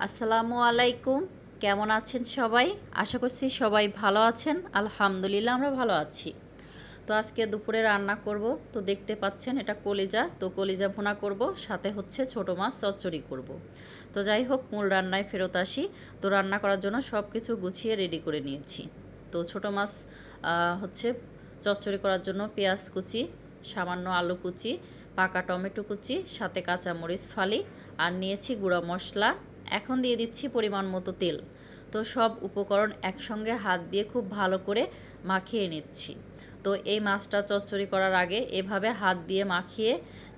আসসালামু আলাইকুম। কেমন আছেন সবাই? আশা করছি সবাই ভালো আছেন। আলহামদুলিল্লাহ আমরা ভালো আছি। তো আজকে দুপুরে রান্না করব। তো দেখতে পাচ্ছেন এটা কলিজা। তো কলিজা ভুনা করব, সাথে হচ্ছে ছোট মাছ চচ্চড়ি করব। তো যাই হোক, মূল রান্নায় ফেরত আসি। তো রান্না করার জন্য সব কিছু গুছিয়ে রেডি করে নিয়েছি। তো ছোট মাছ হচ্ছে চচ্চড়ি করার জন্য পেঁয়াজ কুচি, সামান্য আলু কুচি, পাকা টমেটো কুচি, সাথে কাঁচামরিচ ফালি, আর নিয়েছি গুঁড়া মশলা। এখন দিয়ে দিচ্ছি পরিমাণ মতো তেল। তো সব উপকরণ একসঙ্গে হাত দিয়ে খুব ভালো করে মাখিয়ে নিচ্ছি। তো এই মাছটা চচ্চড়ি করার আগে এভাবে হাত দিয়ে মাখিয়ে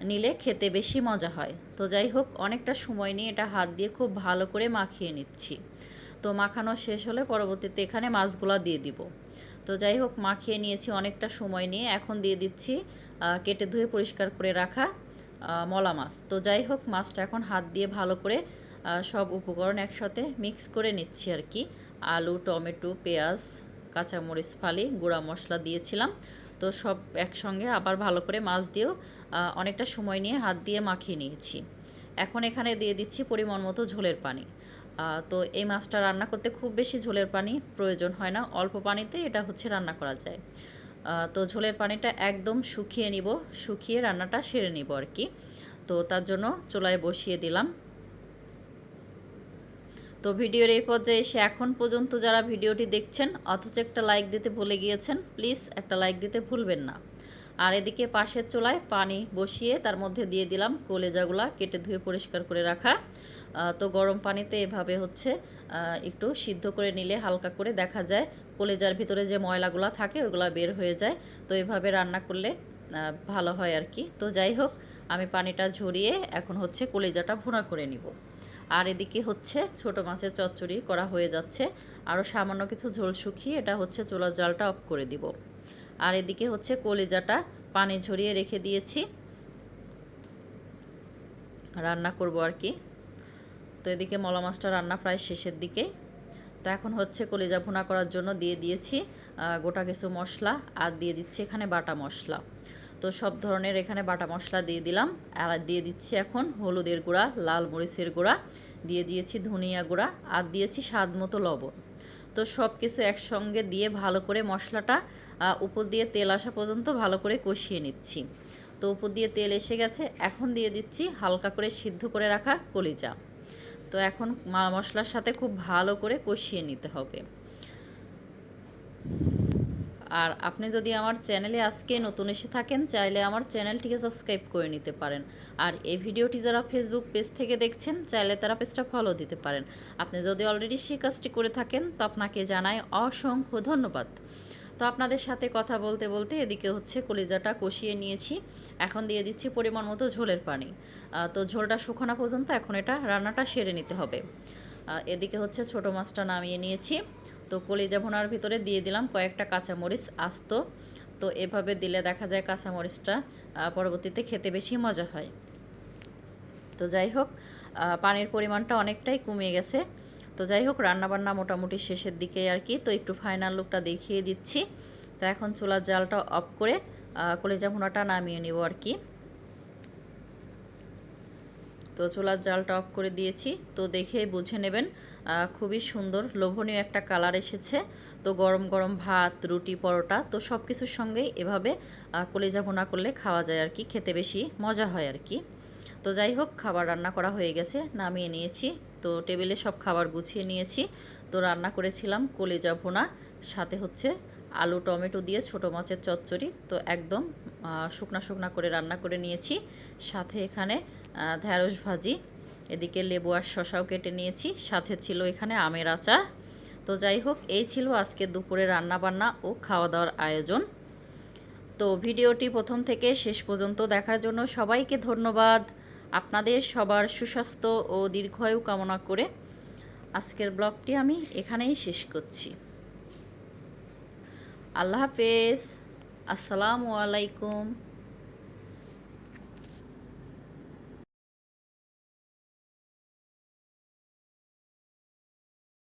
নিলে খেতে বেশি মজা হয়। তো যাই হোক, অনেকটা সময় নিয়ে এটা হাত দিয়ে খুব ভালো করে মাখিয়ে নিচ্ছি। তো মাখানো শেষ হলে পরবর্তীতে এখানে মাছগুলা দিয়ে দিব। তো যাই হোক, মাখিয়ে নিয়েছি অনেকটা সময় নিয়ে। এখন দিয়ে দিচ্ছি কেটে ধুয়ে পরিষ্কার করে রাখা মলা মাছ। তো যাই হোক, মাছটা এখন হাত দিয়ে ভালো করে সব উপকরণ একসাথে মিক্স করে নিচ্ছি আর কি। আলু, টমেটো, পেঁয়াজ, কাঁচামরিচ ফালি, গুঁড়া মশলা দিয়েছিলাম। তো সব একসঙ্গে আবার ভালো করে মাছ দিয়েও অনেকটা সময় নিয়ে হাত দিয়ে মাখিয়ে নিয়েছি। এখন এখানে দিয়ে দিচ্ছি পরিমাণ মতো ঝোলের পানি। তো এই মাছটা রান্না করতে খুব বেশি ঝোলের পানি প্রয়োজন হয় না, অল্প পানিতে এটা হচ্ছে রান্না করা যায়। তো ঝোলের পানিটা একদম শুকিয়ে নিব, শুকিয়ে রান্নাটা সেরে নিব আর কি। তো তার জন্য চুলায় বসিয়ে দিলাম। তো ভিডিওর এই পর্যায়ে এসে এখন পর্যন্ত যারা ভিডিওটি দেখছেন অথচ একটা লাইক দিতে ভুলে গিয়েছেন, প্লিজ একটা লাইক দিতে ভুলবেন না। আর এদিকে পাশের চুলায় পানি বসিয়ে তার মধ্যে দিয়ে দিলাম কলেজাগুলা কেটে ধুয়ে পরিষ্কার করে রাখা। তো গরম পানিতে এভাবে হচ্ছে একটু সিদ্ধ করে নিলে হালকা করে দেখা যায় কলেজার ভিতরে যে ময়লাগুলো থাকে ওগুলো বের হয়ে যায়। তো এভাবে রান্না করলে ভালো হয় আর কি। তো যাই হোক, আমি পানিটা ঝরিয়ে এখন হচ্ছে কলেজাটা ভুনা করে নিব। আর এদিকে হচ্ছে ছোট মাছের চচ্চড়ি করা হয়ে যাচ্ছে। আরও সামান্য কিছু ঝোল শুকিয়ে এটা হচ্ছে চুলার জালটা অফ করে দিব। আর এদিকে হচ্ছে কলিজাটা পানি ঝরিয়ে রেখে দিয়েছি, রান্না করব আর কি। তো এদিকে মলা মাছটা রান্না প্রায় শেষের দিকে। তো এখন হচ্ছে কলিজা ভুনা করার জন্য দিয়ে দিয়েছি গোটা কিছু মশলা, আর দিয়ে দিচ্ছি এখানে বাটা মশলা। তো সব ধরনের এখানে বাটা মশলা দিয়ে দিলাম। আর দিয়ে দিচ্ছি এখন হলুদের গুঁড়া, লাল মরিচের গুঁড়া, দিয়ে দিয়েছি ধনিয়া গুঁড়া, আর দিয়েছি স্বাদ মতো লবণ। তো সব কিছু একসঙ্গে দিয়ে ভালো করে মশলাটা উপর দিয়ে তেল আসা পর্যন্ত ভালো করে কষিয়ে নিচ্ছি। তো উপর দিয়ে তেল এসে গেছে, এখন দিয়ে দিচ্ছি হালকা করে সিদ্ধ করে রাখা কলিজা। তো এখন মশলার সাথে খুব ভালো করে কষিয়ে নিতে হবে। আর আপনি যদি আমার চ্যানেলে আজকে নতুন এসে থাকেন, চাইলে আমার চ্যানেলটিকে সাবস্ক্রাইব করে নিতে পারেন। আর এই ভিডিওটি যারা ফেসবুক পেজ থেকে দেখছেন, চাইলে তারা পেজটা ফলো দিতে পারেন। আপনি যদি অলরেডি সেই কাজটি করে থাকেন তো আপনাকে জানাই অসংখ্য ধন্যবাদ। তো আপনাদের সাথে কথা বলতে বলতে এদিকে হচ্ছে কলিজাটা কষিয়ে নিয়েছি। এখন দিয়ে দিচ্ছি পরিমাণ মতো ঝোলের পানি। তো ঝোলটা শুকানো পর্যন্ত এখন এটা রান্নাটা সেরে নিতে হবে। এদিকে হচ্ছে ছোট মাছটা নামিয়ে নিয়েছি। তো কলিজা ভুনার ভিতরে দিয়ে দিলাম কয়েকটা কাঁচামরিচ আস্ত। তো এভাবে দিলে দেখা যায় কাঁচামরিচটা পরবর্তীতে খেতে বেশি মজা হয়। তো যাই হোক, পানির পরিমাণটা অনেকটাই কমে গেছে। তো যাই হোক, রান্নাবান্না মোটামুটি শেষের দিকে আর কি। তো একটু ফাইনাল লুকটা দেখিয়ে দিচ্ছি। তো এখন চুলার জালটা অফ করে কলিজা ভুনাটা নামিয়ে নেব আর কি। তো চুলার জালটা অফ করে দিয়েছি। তো দেখে বুঝে নেবেন খুবই সুন্দর লোভনীয় একটা কালার এসেছে। তো গরম গরম ভাত, রুটি, পরোটা, তো সব কিছুর সঙ্গেই এভাবে কলিজা ভুনা করলে খাওয়া যায় আর কি, খেতে বেশি মজা হয় আর কি। তো যাই হোক, খাবার রান্না করা হয়ে গেছে, নামিয়ে নিয়েছি। তো টেবিলে সব খাবার গুছিয়ে নিয়েছি। তো রান্না করেছিলাম কলিজা ভুনা, সাথে হচ্ছে আলু টমেটো দিয়ে ছোট মাছের চচ্চড়ি। তো একদম শুকনা শুকনা করে রান্না করে নিয়েছি। সাথে এখানে ঢ্যাঁড়স ভাজি, এদিকে লেবু আর শশাও কেটে নিয়েছি, সাথে ছিল এখানে আমের আচার। তো যাই হোক, এই ছিল আজকে দুপুরে রান্নাবান্না ও খাওয়া দাওয়ার আয়োজন। তো ভিডিওটি প্রথম থেকে শেষ পর্যন্ত দেখার জন্য সবাইকে ধন্যবাদ। আপনাদের সবার সুস্বাস্থ্য ও দীর্ঘায়ু কামনা করে আজকের ব্লগটি আমি এখানেই শেষ করছি। আল্লাহ হাফেজ। আসসালামু আলাইকুম।